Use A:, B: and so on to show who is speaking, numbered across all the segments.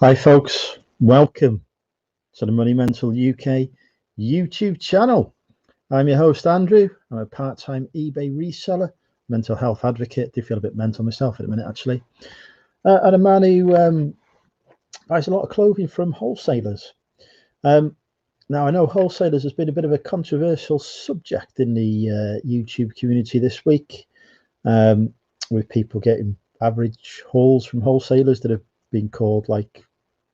A: Hi folks, welcome to the Money Mental UK YouTube channel. I'm your host Andrew. I'm a part-time eBay reseller, mental health advocate. Do feel a bit mental myself at the minute actually, and a man who buys a lot of clothing from wholesalers. Now I know wholesalers has been a bit of a controversial subject in the YouTube community this week, with people getting average hauls from wholesalers that have been called like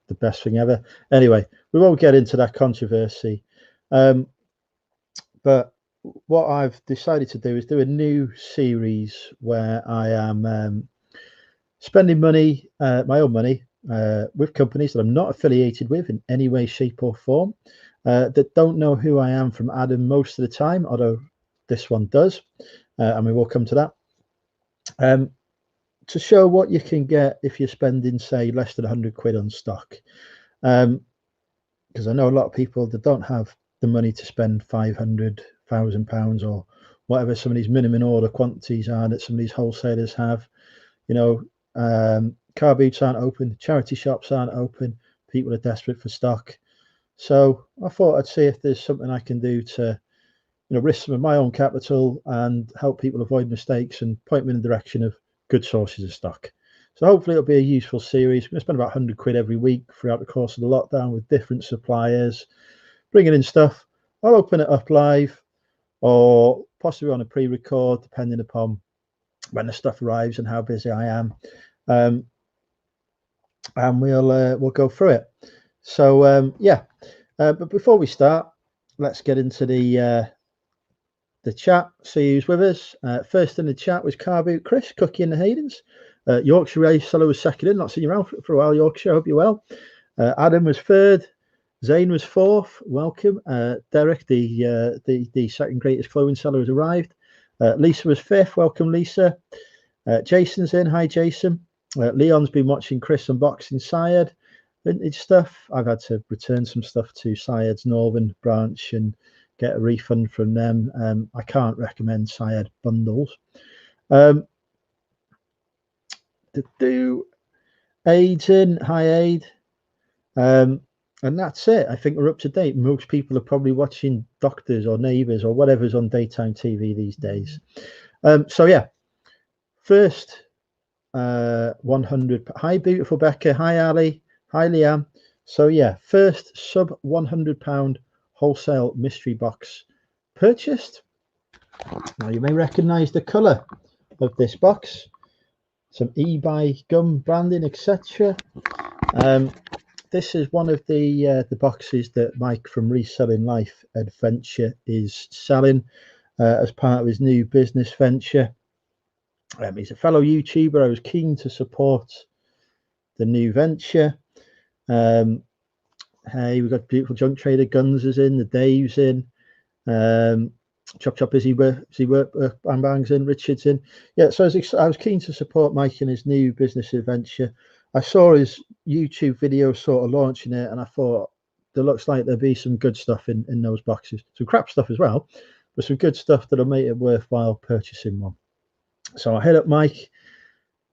A: the best thing ever. Anyway, we won't get into that controversy. But what I've decided to do is do a new series where I am spending money, my own money, with companies that I'm not affiliated with in any way, shape, or form, that don't know who I am from Adam most of the time, although this one does, and we will come to that. To show what you can get if you're spending, say, less than 100 quid on stock. Because I know a lot of people that don't have the money to spend £500,000 or whatever some of these minimum order quantities are that some of these wholesalers have. You know, car boots aren't open, charity shops aren't open, people are desperate for stock. So I thought I'd see if there's something I can do to, risk some of my own capital and help people avoid mistakes and point them in the direction of good sources of stock. So hopefully it'll be a useful series. I'm going to spend about 100 quid every week throughout the course of the lockdown with different suppliers, bringing in stuff. I'll open it up live or possibly on a pre-record, depending upon when the stuff arrives and how busy I am. And we'll go through it. So but before we start, let's get into the chat. See who's with us. First in the chat was Car Boot Chris, Cookie and the Haydens. Yorkshire reseller was second in. Not seen you around for a while, Yorkshire. Hope you're well. Adam was third. Zane was fourth. Welcome. Derek, the second greatest clothing seller, has arrived. Lisa was fifth. Welcome, Lisa. Jason's in. Hi, Jason. Leon's been watching Chris unboxing Syed vintage stuff. I've had to return some stuff to Syed's Northern branch and get a refund from them. I can't recommend Syed bundles. Aidan, hi Aid. And that's it. I think we're up to date. Most people are probably watching Doctors or Neighbours or whatever's on daytime TV these days. So yeah, first 100. Hi, beautiful Becca. Hi, Ali. Hi, Liam. So yeah, first sub £100 wholesale mystery box purchased. Now you may recognise the colour of this box. Some eBay gum branding, etc. This is one of the boxes that Mike from Reselling Life Adventure is selling as part of his new business venture. He's a fellow YouTuber. I was keen to support the new venture. Hey, we've got beautiful Junk Trader Guns is in, the Dave's in, Chop Chop Busy Work Bang Bang's in, Richard's in. Yeah, so I was keen to support Mike in his new business adventure. I saw his YouTube video sort of launching it, and I thought there looks like there'll be some good stuff in those boxes. Some crap stuff as well, but some good stuff that'll make it worthwhile purchasing one. So I hit up Mike,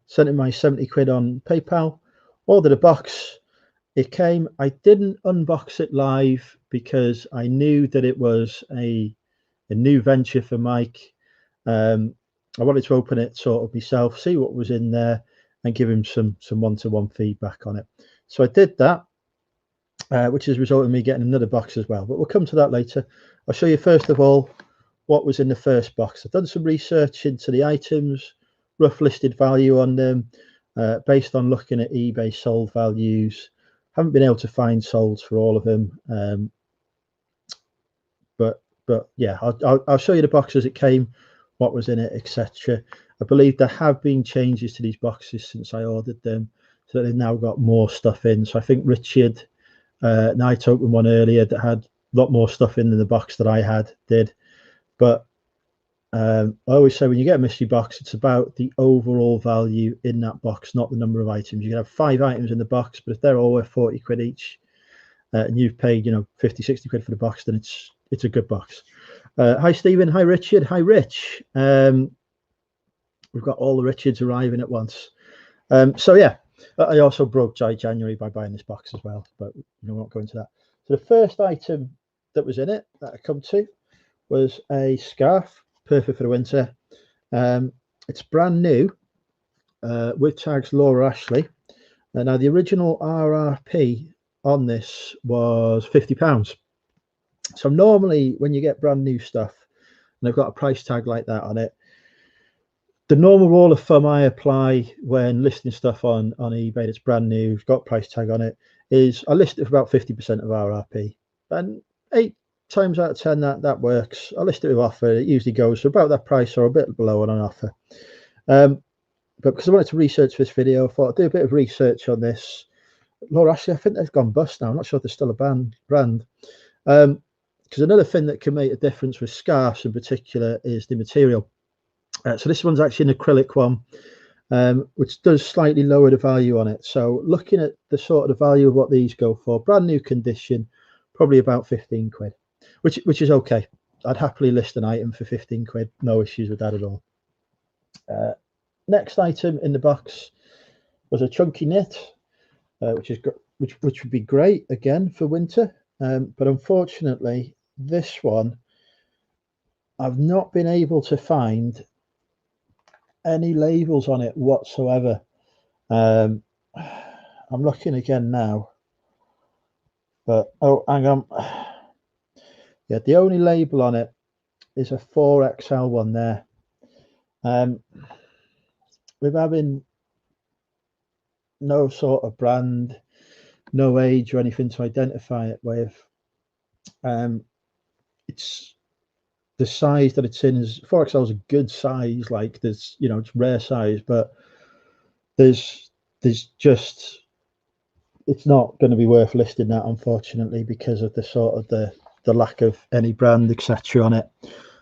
A: sent him my 70 quid on PayPal, ordered a box. It came. I didn't unbox it live because I knew that it was a new venture for Mike. I wanted to open it sort of myself, see what was in there, and give him some one-to-one feedback on it. So I did that, which has resulted in me getting another box as well. But we'll come to that later. I'll show you first of all what was in the first box. I've done some research into the items, rough listed value on them, based on looking at eBay sold values. Haven't been able to find solds for all of them, but yeah, I'll show you the box as it came, what was in it, etc. I believe there have been changes to these boxes since I ordered them, so they've now got more stuff in. So I think Richard Knight opened one earlier that had a lot more stuff in than the box that I did. But I always say when you get a mystery box, it's about the overall value in that box, not the number of items. You can have 5 items in the box, but if they're all worth 40 quid each, and you've paid 50, 60 quid for the box, then it's a good box. Hi Stephen, hi Richard, hi Rich. We've got all the Richards arriving at once. So yeah, I also broke dry January by buying this box as well, but we won't go into that. So the first item that was in it that I come to was a scarf, perfect for the winter. It's brand new with tags Laura Ashley. Now the original RRP on this was £50. So normally when you get brand new stuff and they've got a price tag like that on it, the normal rule of thumb I apply when listing stuff on eBay that's brand new, got a price tag on it, is I list it for about 50% of RRP. And 8 times out of 10 that works. I list it with offer. It usually goes for about that price or a bit below on an offer. But because I wanted to research this video, I thought I'd do a bit of research on this. Laura, actually, I think they've gone bust now. I'm not sure if they're still a brand. Because another thing that can make a difference with scarves in particular is the material. So this one's actually an acrylic one, which does slightly lower the value on it. So looking at the sort of the value of what these go for, brand new condition, probably about 15 quid, which is okay. I'd happily list an item for 15 quid. No issues with that at all. Next item in the box was a chunky knit, which would be great again for winter. But unfortunately, this one I've not been able to find any labels on it whatsoever. I'm looking again now, but oh, hang on. Yeah, the only label on it is a 4XL one there. With having no sort of brand, no age or anything to identify it with, it's the size that it's in is 4XL is a good size. Like there's, it's rare size, but there's just, it's not going to be worth listing that, unfortunately, because of the sort of the lack of any brand etc on it.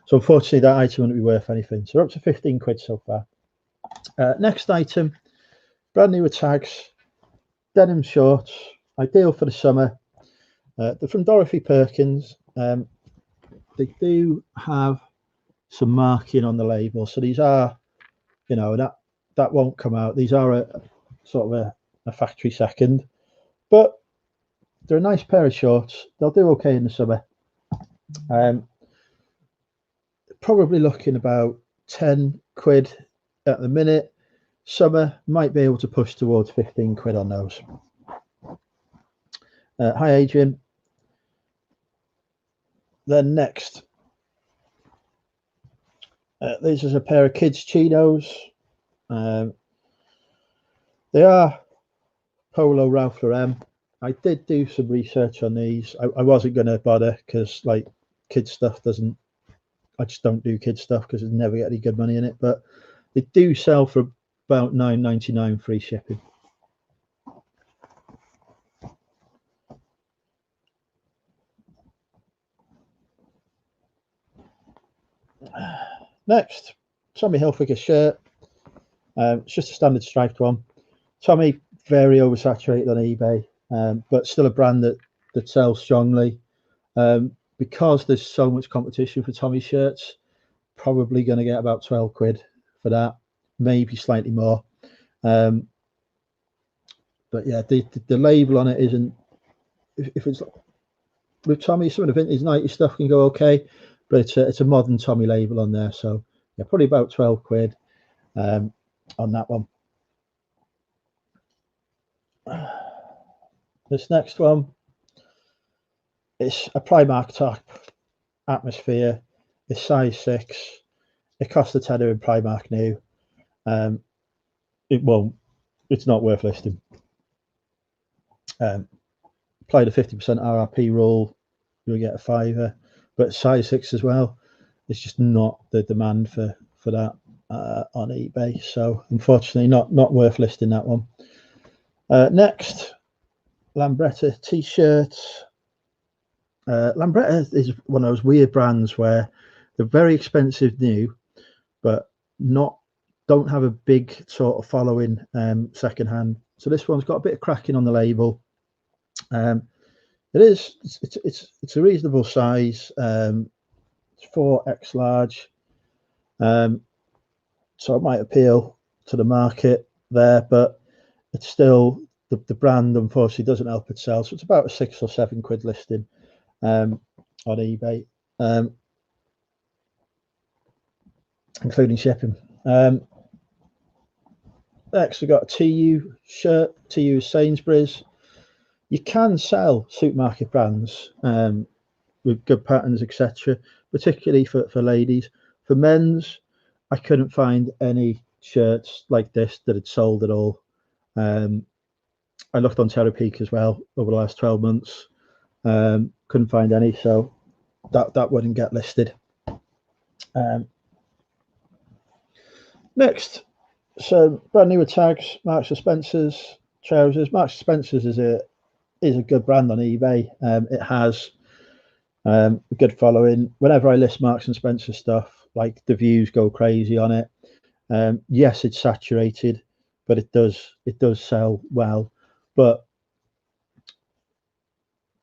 A: So unfortunately that item wouldn't be worth anything. So we're up to 15 quid so far. Next item, brand new with tags, denim shorts, ideal for the summer. They're from Dorothy Perkins. They do have some marking on the label, so these are, that won't come out. These are a sort of a factory second, but they're a nice pair of shorts. They'll do okay in the summer. Probably looking about 10 quid at the minute. Summer might be able to push towards 15 quid on those. Hi Adrian. Then next, this is a pair of kids chinos. They are Polo Ralph Lauren. I did do some research on these. I wasn't going to bother because like kids stuff I just don't do kids stuff because there's never get any good money in it, but they do sell for about £9.99 free shipping. Next, Tommy Hilfiger shirt. It's just a standard striped one. Tommy, very oversaturated on eBay, but still a brand that sells strongly. Because there's so much competition for Tommy shirts, probably going to get about 12 quid for that, maybe slightly more. But yeah, the label on it isn't, if it's with Tommy, some of the vintage 90 stuff can go okay, but it's a modern Tommy label on there, so yeah, probably about 12 quid on that one. This next one, it's a Primark top, Atmosphere. It's size 6. It costs a tenner in Primark new. It's not worth listing. Apply the 50% RRP rule, you'll get a fiver, but size 6 as well. It's just not the demand for that on eBay, so unfortunately not worth listing that one. Next, Lambretta T-Shirts. Lambretta is one of those weird brands where they're very expensive new, but don't have a big sort of following secondhand. So this one's got a bit of cracking on the label. It's a reasonable size. It's 4X large, so it might appeal to the market there, but it's still the brand unfortunately doesn't help itself. So it's about a £6 or £7 listing on eBay, including shipping. Next, we've got a TU shirt. TU is Sainsbury's. You can sell supermarket brands with good patterns, etc., particularly for ladies. For men's, I couldn't find any shirts like this that had sold at all. I looked on Terapeak as well over the last 12 months. Couldn't find any, so that wouldn't get listed. Next, so brand new tags, Marks and Spencer's trousers. Marks and Spencer's is a good brand on eBay. It has a good following. Whenever I list Marks and Spencer stuff, like the views go crazy on it. Yes, it's saturated, but it does sell well. But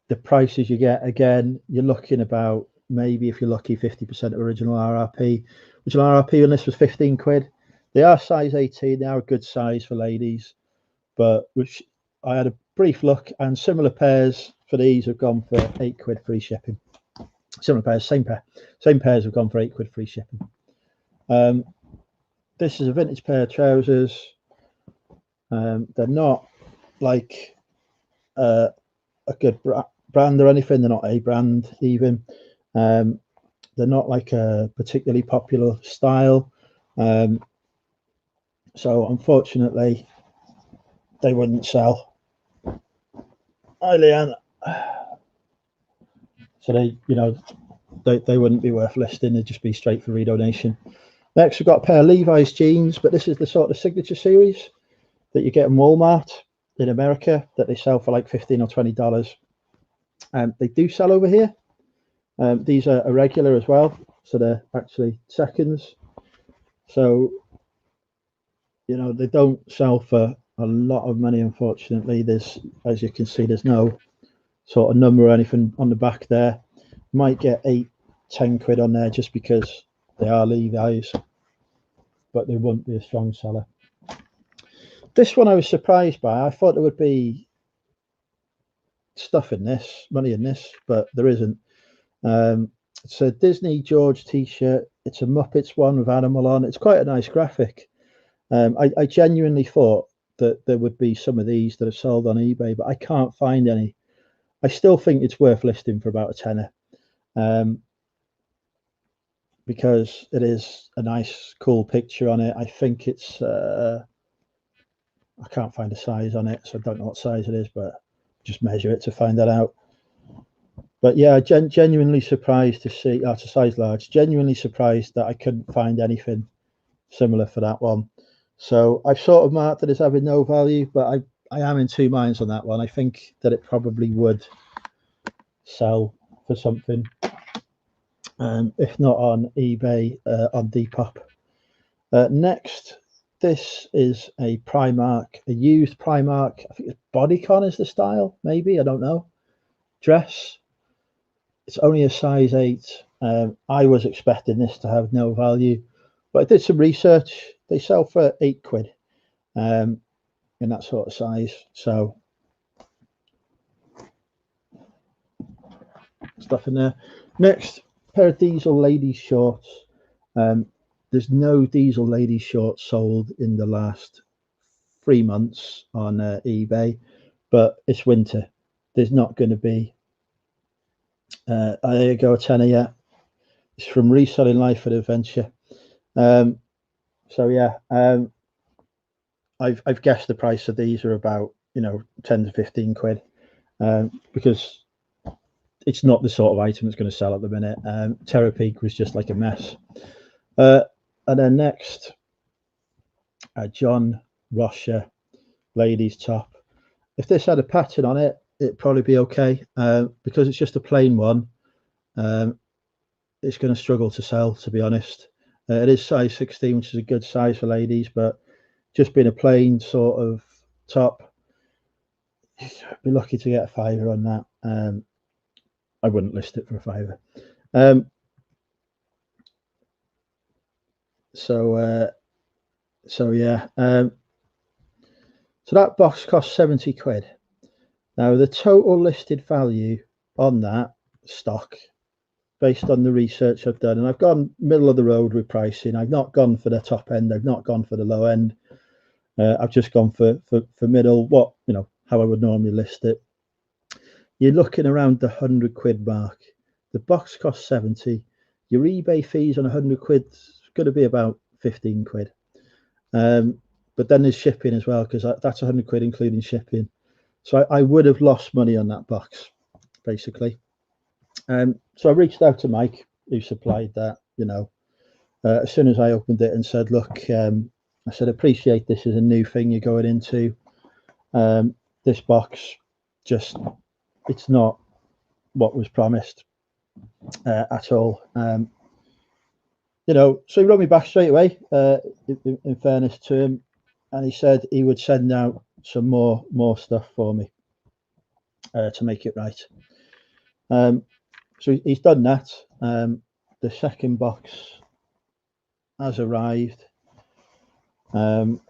A: the prices you get, again, you're looking about, maybe if you're lucky, 50% of original RRP. Original RRP on this was £15. They are size 18. They are a good size for ladies, but which I had a brief look, and similar pairs for these have gone for £8 free shipping. Similar pairs, same pairs have gone for £8 free shipping. This is a vintage pair of trousers. They're not like a good brand or anything. They're not a brand even. They're not like a particularly popular style. So unfortunately, they wouldn't sell. Hi, Leanne. So they wouldn't be worth listing. They'd just be straight for redonation. Next, we've got a pair of Levi's jeans, but this is the sort of signature series that you get in Walmart in America that they sell for like $15 or $20. They do sell over here. These are irregular as well, so they're actually seconds. So they don't sell for a lot of money, unfortunately. There's, as you can see, there's no sort of number or anything on the back there. Might get £8-10 on there just because they are Levi's, but they wouldn't be a strong seller. This one I was surprised by. I thought there would be stuff in this, money in this, but there isn't. It's a Disney George T-shirt. It's a Muppets one with animal on. It's quite a nice graphic. I genuinely thought that there would be some of these that are sold on eBay, but I can't find any. I still think it's worth listing for about a tenner, because it is a nice, cool picture on it. I think it's, I can't find a size on it, so I don't know what size it is, but just measure it to find that out. But yeah, genuinely surprised to see, it's a size large, genuinely surprised that I couldn't find anything similar for that one. So I've sort of marked it as having no value, but I am in two minds on that one. I think that it probably would sell for something, if not on eBay, on Depop. Next, this is a Primark, a used Primark. I think it's bodycon is the style, maybe, I don't know. Dress. It's only a size 8. I was expecting this to have no value, but I did some research. They sell for £8 in that sort of size. So stuff in there. Next, pair of Diesel ladies shorts. There's no Diesel ladies shorts sold in the last 3 months on eBay, but it's winter. There's not going to be. There you go, a tenner. Yeah, it's from Reselling Life and Adventure. So yeah, I've guessed the price of these are about 10 to 15 quid, because it's not the sort of item that's going to sell at the minute. Terapeak was just like a mess. And then next, John Rocha ladies top. If this had a pattern on it, it'd probably be okay. Because it's just a plain one, it's going to struggle to sell, to be honest. It is size 16, which is a good size for ladies, but just being a plain sort of top, I'd be lucky to get a £5 on that. I wouldn't list it for a £5. So yeah. So that box cost 70 quid. Now the total listed value on that stock, based on the research I've done, and I've gone middle of the road with pricing. I've not gone for the top end, I've not gone for the low end. I've just gone for middle, what, you know, how I would normally list it. You're looking around the 100 quid mark. The box costs 70. Your eBay fees on 100 quid is going to be about 15 quid. But then there's shipping as well, because that's 100 quid including shipping. So I would have lost money on that box, basically. So I reached out to Mike, who supplied that, you know, as soon as I opened it, and said, look, I said, appreciate this is a new thing you're going into. This box, just, it's not what was promised at all. You know, so he wrote me back straight away, in fairness to him, and he said he would send out some more stuff for me to make it right. So he's done that. The second box has arrived, and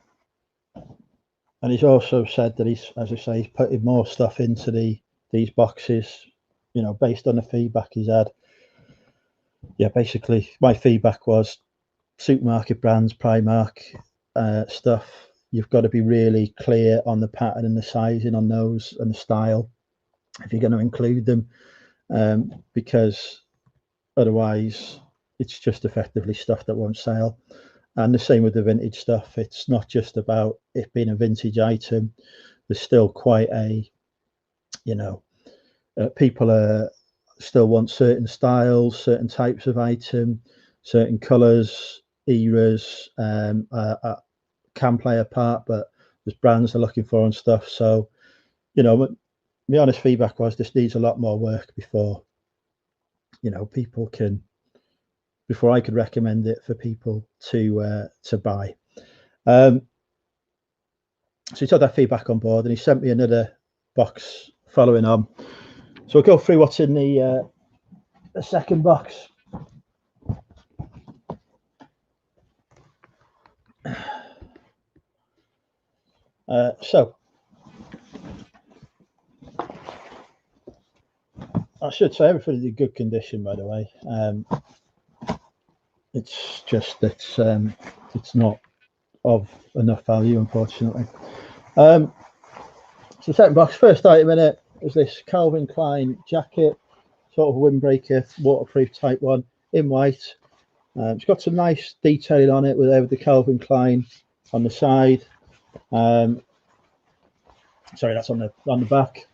A: he's also said that he's, as I say, he's putting more stuff into these boxes, you know, based on the feedback he's had. Yeah, basically my feedback was supermarket brands, Primark stuff, you've got to be really clear on the pattern and the sizing on those and the style if you're going to include them, because otherwise it's just effectively stuff that won't sell. And the same with the vintage stuff. It's not just about it being a vintage item. There's still quite a, you know, people still want certain styles, certain types of item, certain colors, eras, can play a part, but there's brands they're looking for and stuff. So, you know, my honest feedback was this needs a lot more work before, you know, people can, before I could recommend it for people to buy. So he took that feedback on board, and he sent me another box following on. So we'll go through what's in the second box. So I should say everything's in good condition, by the way. It's just that it's not of enough value, unfortunately. So second box, first item in it is this Calvin Klein jacket, sort of windbreaker, waterproof type one, in white. It's got some nice detailing on it with the Calvin Klein on the side. Sorry, that's on the back.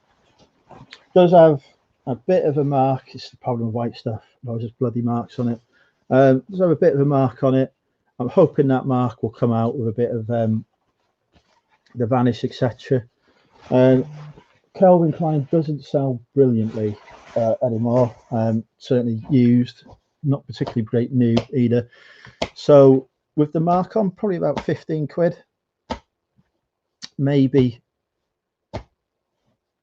A: It does have a bit of a mark. It's the problem with white stuff. There's just bloody marks on it. Does have a bit of a mark on it. I'm hoping that mark will come out with a bit of the vanish, etc. Calvin Klein doesn't sell brilliantly anymore. Certainly used, not particularly great new either. So with the mark on, probably about 15 quid, maybe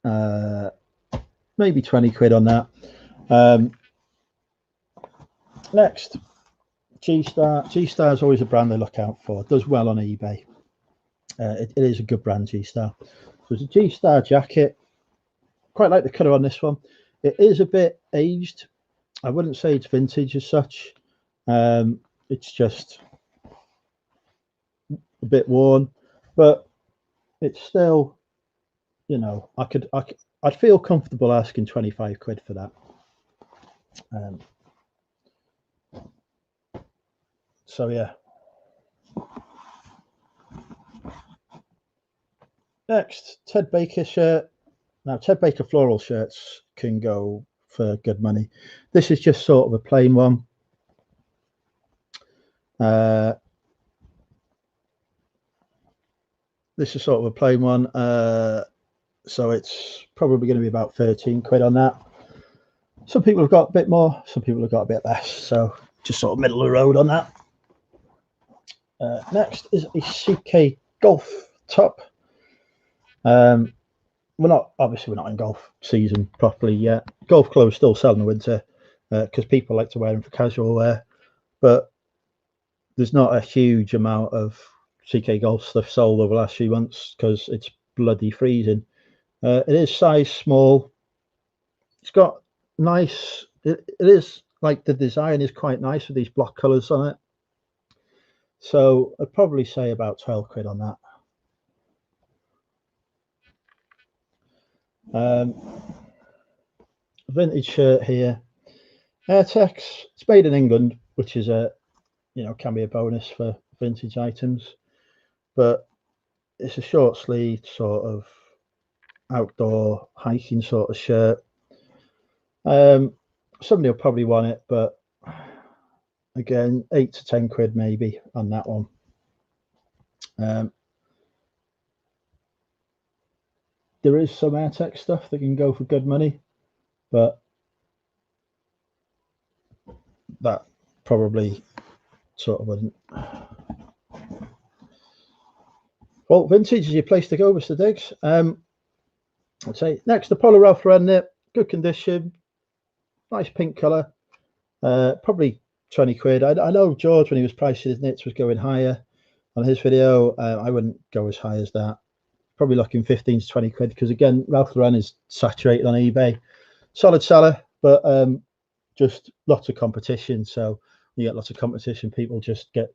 A: 20 quid on that. Next, G-Star. G-Star is always a brand I look out for. It does well on eBay. It is a good brand, G-Star. So it's a G-Star jacket. Quite like the colour on this one. It is a bit aged. I wouldn't say it's vintage as such. It's just a bit worn, but it's still, you know, I'd feel comfortable asking 25 quid for that. So yeah. Next, Ted Baker shirt. Now, Ted Baker floral shirts can go for good money. This is just sort of a plain one. This is sort of a plain one. So it's probably going to be about 13 quid on that. Some people have got a bit more, some people have got a bit less. So just sort of middle of the road on that. Next is a CK golf top. We're not in golf season properly yet. Golf clothes still sell in the winter because people like to wear them for casual wear, but there's not a huge amount of CK Golf stuff sold over the last few months because it's bloody freezing. It is size small. It's got nice, it is like the design is quite nice with these block colours on it. So I'd probably say about 12 quid on that. Vintage shirt here. Airtex, it's made in England, which is can be a bonus for vintage items, but it's a short sleeved sort of outdoor hiking sort of shirt. Somebody will probably want it, but again, 8 to 10 quid maybe on that one. There is some Airtex stuff that can go for good money, but that probably sort of wouldn't. Well, vintage is your place to go, Mr. Diggs. I'd say next, the Polo Ralph Lauren knit, good condition, nice pink colour, probably 20 quid. I know George, when he was pricing his knits, was going higher on his video. I wouldn't go as high as that. Probably looking 15 to 20 quid because, again, Ralph Lauren is saturated on eBay. Solid seller, but just lots of competition. So you get lots of competition, people just get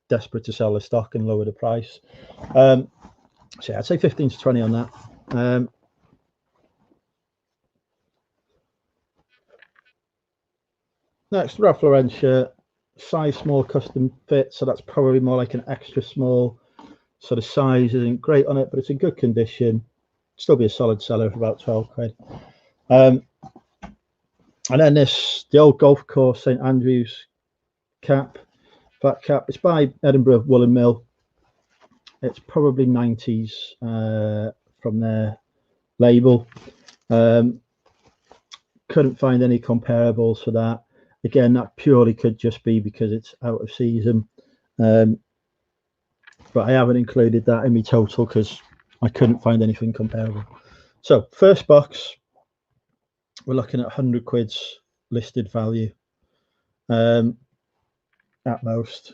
A: desperate to sell the stock and lower the price. So yeah, I'd say 15 to 20 on that. Next, Ralph Lauren shirt, size small, custom fit, so that's probably more like an extra small. So the size isn't great on it, but it's in good condition. Still be a solid seller for about 12 quid. And then the old golf course St Andrews cap, flat cap. It's by Edinburgh Woolen Mill. It's probably 90s from their label. Couldn't find any comparables for that. Again, that purely could just be because it's out of season. But I haven't included that in my total because I couldn't find anything comparable. So first box, we're looking at 100 quid's listed value at most.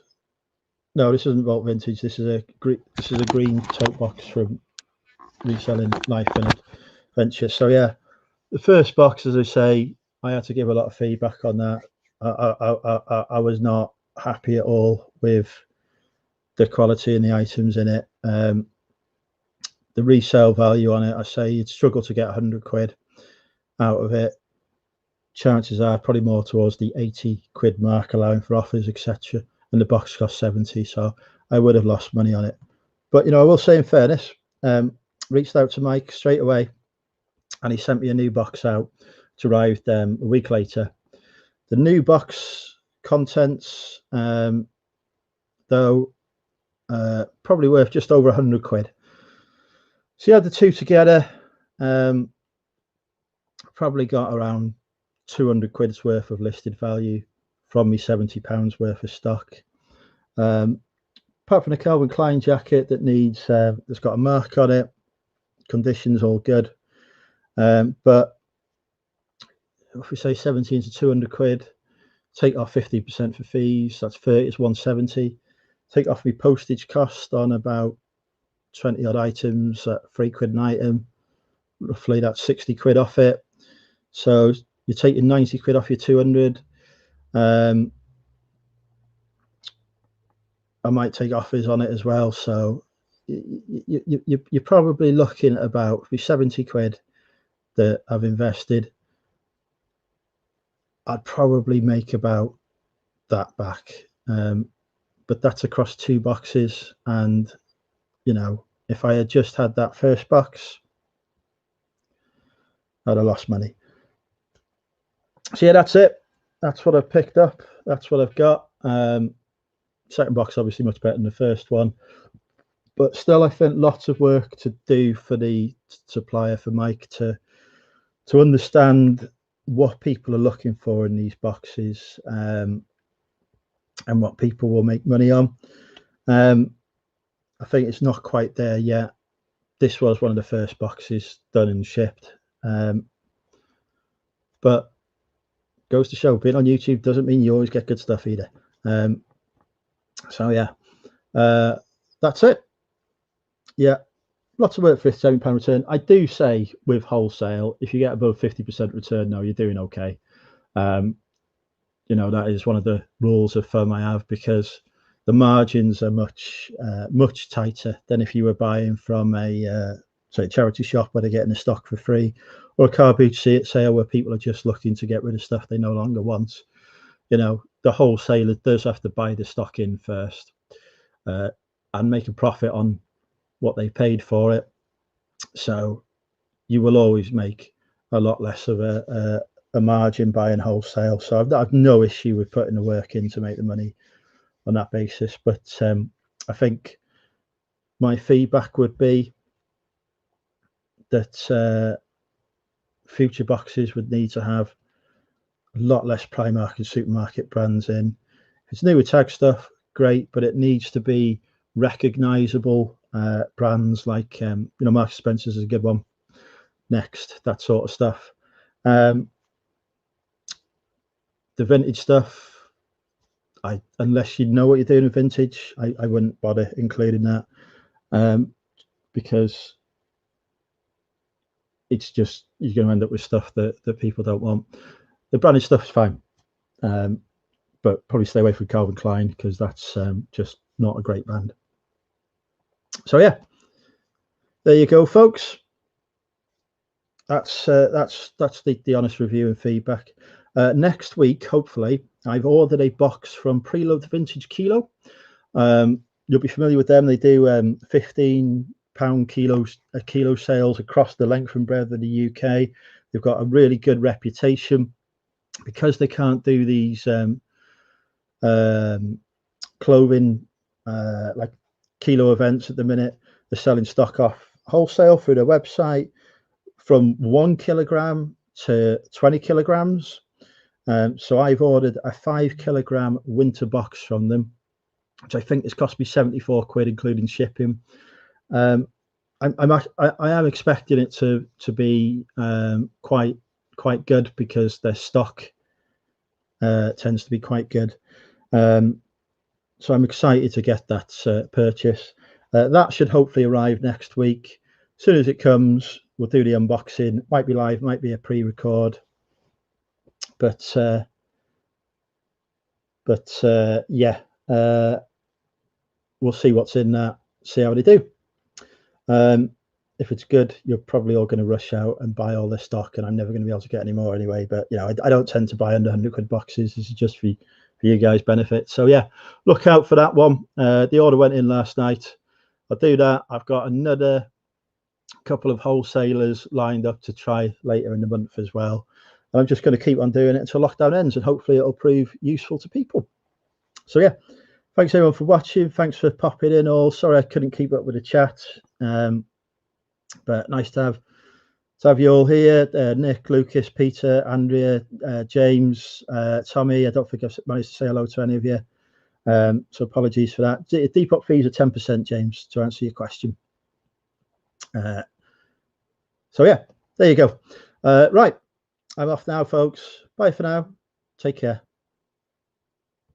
A: No, this isn't Vault Vintage. This is a green tote box from Reselling Life and Adventure. So yeah, the first box, as I say, I had to give a lot of feedback on that. I was not happy at all with the quality and the items in it. The resale value on it, I say you'd struggle to get 100 quid out of it. Chances are probably more towards the 80 quid mark, allowing for offers, etc. And the box cost 70, so I would have lost money on it. But I will say, in fairness, reached out to Mike straight away, and he sent me a new box out. It arrived a week later. The new box contents, though, probably worth just over 100 quid. So you add the two together, probably got around 200 quid's worth of listed value from me £70 worth of stock. Apart from a Calvin Klein jacket that needs, that's got a mark on it, conditions all good. But if we say 17 to 200 quid, take off 50% for fees, that's 30, it's 170. Take off my postage cost on about 20 odd items at 3 quid an item, roughly that's 60 quid off it. So you're taking 90 quid off your 200. I might take offers on it as well. So you're probably looking at about 70 quid that I've invested. I'd probably make about that back. But that's across 2 boxes. And, if I had just had that first box, I'd have lost money. So yeah, that's it. That's what I've picked up. That's what I've got. Second box, obviously much better than the first one. But still, I think lots of work to do for the supplier, for Mike, to understand what people are looking for in these boxes, and what people will make money on. I think it's not quite there yet. This was one of the first boxes done and shipped. But goes to show, being on YouTube doesn't mean you always get good stuff either. So yeah, that's it. Yeah, lots of work for a £7 return. I do say with wholesale, if you get above 50% return, no, you're doing okay. You know, that is one of the rules of thumb I have, because the margins are much tighter than if you were buying from a say charity shop where they're getting the stock for free, or a car boot sale where people are just looking to get rid of stuff they no longer want. You know, the wholesaler does have to buy the stock in first and make a profit on what they paid for it. So you will always make a lot less of a margin buying wholesale. So I've no issue with putting the work in to make the money on that basis. But I think my feedback would be that future boxes would need to have a lot less Primark and supermarket brands in. If it's newer tag stuff, great, but it needs to be recognizable brands like you know, Marks & Spencer's is a good one. Next, that sort of stuff. The vintage stuff, unless you know what you're doing with vintage, I wouldn't bother including that, because it's just, you're going to end up with stuff that people don't want. The branded stuff is fine, but probably stay away from Calvin Klein, because that's just not a great brand. So yeah, there you go, folks. That's the honest review and feedback. Next week, hopefully, I've ordered a box from Preloved Vintage Kilo. You'll be familiar with them. They do £15 kilo sales across the length and breadth of the UK. They've got a really good reputation because they can't do these clothing like kilo events at the minute. They're selling stock off wholesale through their website from 1 kilogram to 20 kilograms. So I've ordered a 5 kilogram winter box from them, which I think has cost me 74 quid, including shipping. I am expecting it to be quite good, because their stock tends to be quite good. So I'm excited to get that purchase. That should hopefully arrive next week. As soon as it comes, we'll do the unboxing. Might be live, might be a pre-record, but yeah, we'll see what's in that, see how they do. If it's good, you're probably all going to rush out and buy all this stock, and I'm never going to be able to get any more anyway. But you know, I don't tend to buy under 100 quid boxes. This is just for you guys' benefit. So yeah, look out for that one. The order went in last night. I'll do that. I've got another couple of wholesalers lined up to try later in the month as well. And I'm just going to keep on doing it until lockdown ends, and hopefully it'll prove useful to people. So yeah, thanks everyone for watching. Thanks for popping in all. Sorry I couldn't keep up with the chat, but nice to have you all here. Nick, Lucas, Peter, Andrea, James, Tommy. I don't think I've managed to say hello to any of you, so apologies for that. Depop fees are 10%, James, to answer your question. So yeah, there you go. Right, I'm off now, folks. Bye for now. Take care.